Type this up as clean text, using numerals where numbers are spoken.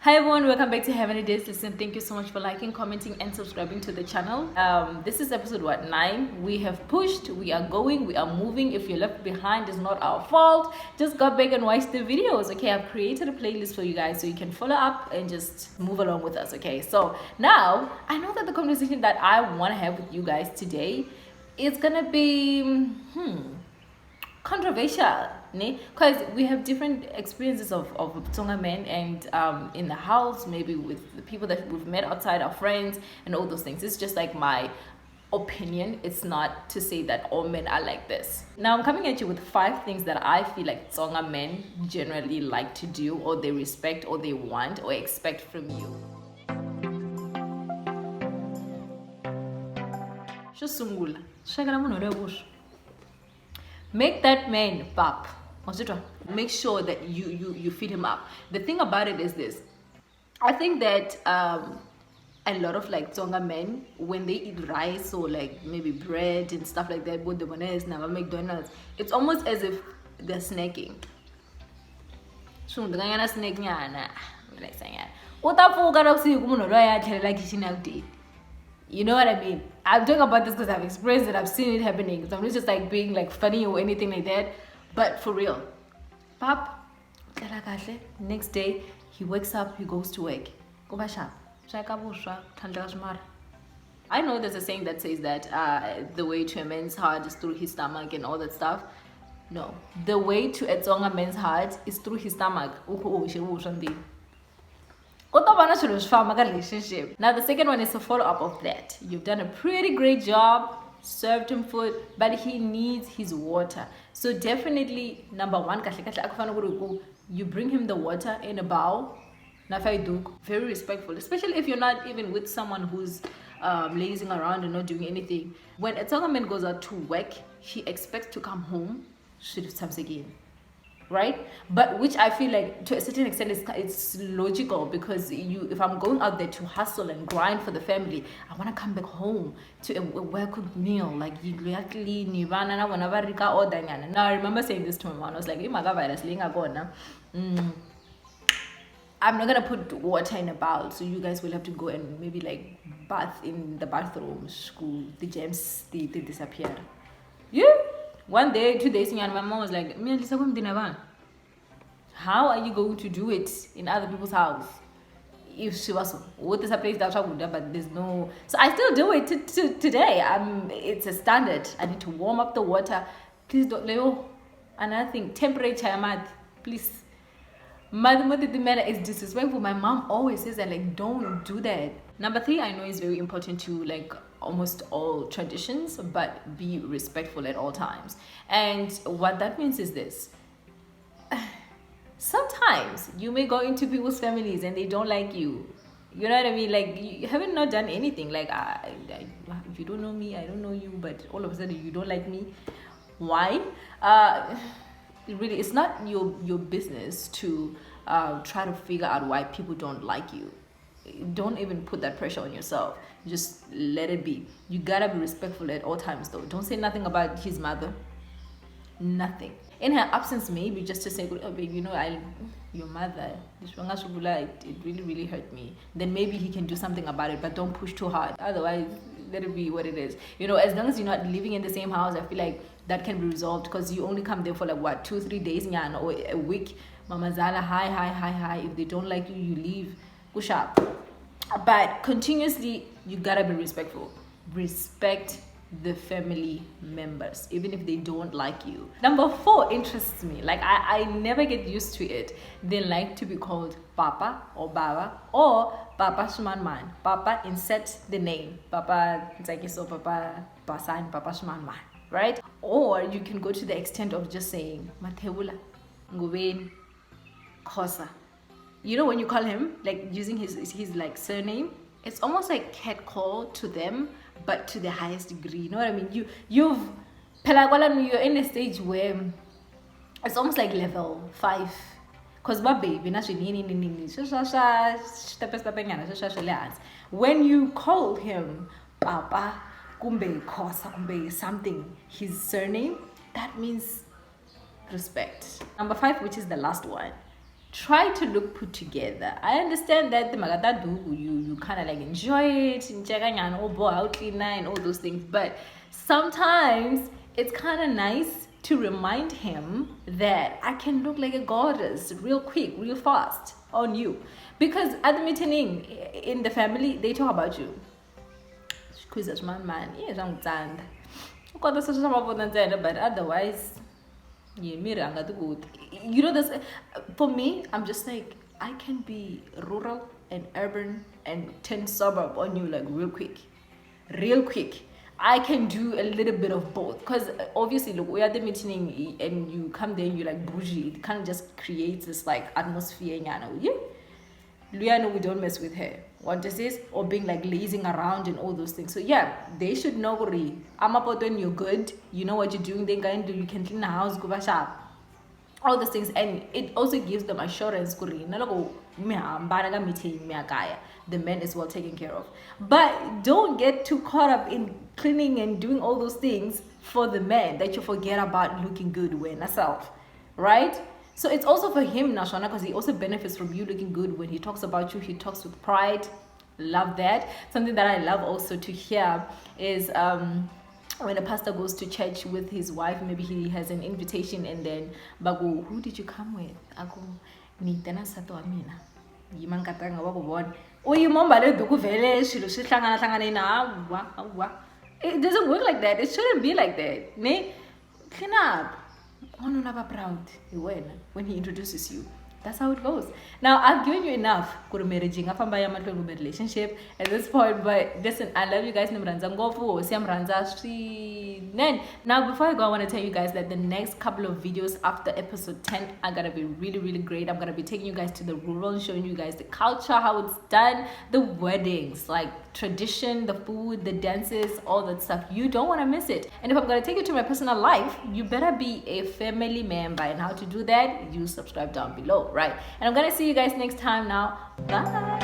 Hi everyone, welcome back to Heavenly Days. Listen, thank you so much for liking, commenting, and subscribing to the channel. This is episode 9. We have pushed, we are going, we are moving. If you're left behind, it's not our fault. Just go back and watch the videos. Okay, I've created a playlist for you guys so you can follow up and just move along with us. Okay, so now I know that the conversation that I want to have with you guys today is gonna be controversial, because we have different experiences of Tsonga men, and in the house, maybe with the people that we've met outside, our friends and all those things. It's just like my opinion. It's not to say that all men are like this. Now I'm coming at you with 5 things that I feel like Tsonga men generally like to do, or they respect, or they want, or expect from you. Xo sungula, swekela munhu loyi vuswa. Make that man pap. Make sure that you feed him up. The thing about it is this. I think that a lot of like Tsonga men, when they eat rice or like maybe bread and stuff like that, with the bananas, never McDonald's, it's almost as if they're snacking. You know what I mean? I'm talking about this because I've experienced it, I've seen it happening. So I'm not just like being like funny or anything like that, but for real. Pap, next day he wakes up, he goes to work. I know there's a saying that says that the way to a man's heart is through his stomach and all that stuff. No, the way to a Tsonga man's heart is through his stomach. Relationship. Now the second one is a follow-up of that. You've done a pretty great job, served him food, but he needs his water. So definitely, number 1, you bring him the water in a bowl. Very respectful, especially if you're not even with someone who's lazing around and not doing anything. When a Tsonga man goes out to work, he expects to come home, again. Right? But which I feel like to a certain extent it's logical, because if I'm going out there to hustle and grind for the family, I want to come back home to a well-cooked meal. Like now I remember saying this to my mom. I was like, I'm not gonna put water in a bowl, so you guys will have to go and maybe like bath in the bathroom. School, the gems they disappear. Yeah. 1 day, 2 days, and my mom was like, how are you going to do it in other people's house? If she was what is a place that but there's no, so I still do it today. It's a standard. I need to warm up the water. Please don't Leo. Another thing, temperature, please. The matter is disrespectful. My mom always says that, like, don't do that. Number 3, I know is very important to like almost all traditions, but be respectful at all times. And what that means is this. Sometimes you may go into people's families and they don't like you. You know what I mean? Like, you haven't not done anything. Like, if you don't know me, I don't know you, but all of a sudden you don't like me. Why? Really, it's not your business to try to figure out why people don't like you. Don't even put that pressure on yourself. Just let it be. You gotta be respectful at all times, though. Don't say nothing about his mother. Nothing. In her absence, maybe just to say, oh babe, your mother, it really hurt me. Then maybe he can do something about it, but don't push too hard. Otherwise, let it be what it is. As long as you're not living in the same house, I feel like that can be resolved, because you only come there for like what, 2-3 days, or a week. Mama Zala, hi. If they don't like you, you leave. Push up. But continuously, you gotta be respectful. Respect the family members, even if they don't like you. Number 4 interests me. Like, I never get used to it. They like to be called Papa or Baba or Papa Shmanman. Papa, insert the name. Papa Nzakiso, Papa Basan, Papa Shmanman. Right? Or you can go to the extent of just saying Matebula, Ngubeni, Khosa. When you call him, like using his like surname, it's almost like cat call to them, but to the highest degree. You know what I mean? You're in a stage where it's almost like level 5. Because when you call him Papa, Kumbe, Kosa, Kumbe, something, his surname, that means respect. Number 5, which is the last one. try to look put together. I understand that the magata you kind of like enjoy it, and all those things, but sometimes it's kind of nice to remind him that I can look like a goddess real quick, real fast on you. Because at the meeting in the family, they talk about you. But otherwise, you know this. For me, I'm just like, I can be rural and urban and 10 suburb on you like real quick. I can do a little bit of both, because obviously, look, we are the meeting and you come there and you like bougie. It kind of just creates this like atmosphere. Luana, we don't mess with her. What this is, or being like lazing around and all those things. So yeah, they should know. I'm up when you're good. You know what you're doing. Then you can clean the house, go back, all those things, and it also gives them assurance. The man is well taken care of. But don't get too caught up in cleaning and doing all those things for the man that you forget about looking good when yourself, right? So it's also for him, Nashwana, because he also benefits from you looking good. When he talks about you, he talks with pride. Love that. Something that I love also to hear is when a pastor goes to church with his wife, maybe he has an invitation, and then bago, who did you come with? Ako ni tena sato amina. Yimankatanga wabobon. It doesn't work like that. It shouldn't be like that. Clean up. Proud when he introduces you. That's how it goes. Now, I've given you enough relationship at this point, but listen, I love you guys. Now, before I go, I want to tell you guys that the next couple of videos after episode 10 are going to be really, really great. I'm going to be taking you guys to the rural and showing you guys the culture, how it's done, the weddings, like tradition, the food, the dances, all that stuff. You don't want to miss it. And if I'm going to take you to my personal life, you better be a family member. And how to do that, you subscribe down below, right? And I'm going to see you guys next time now. Bye.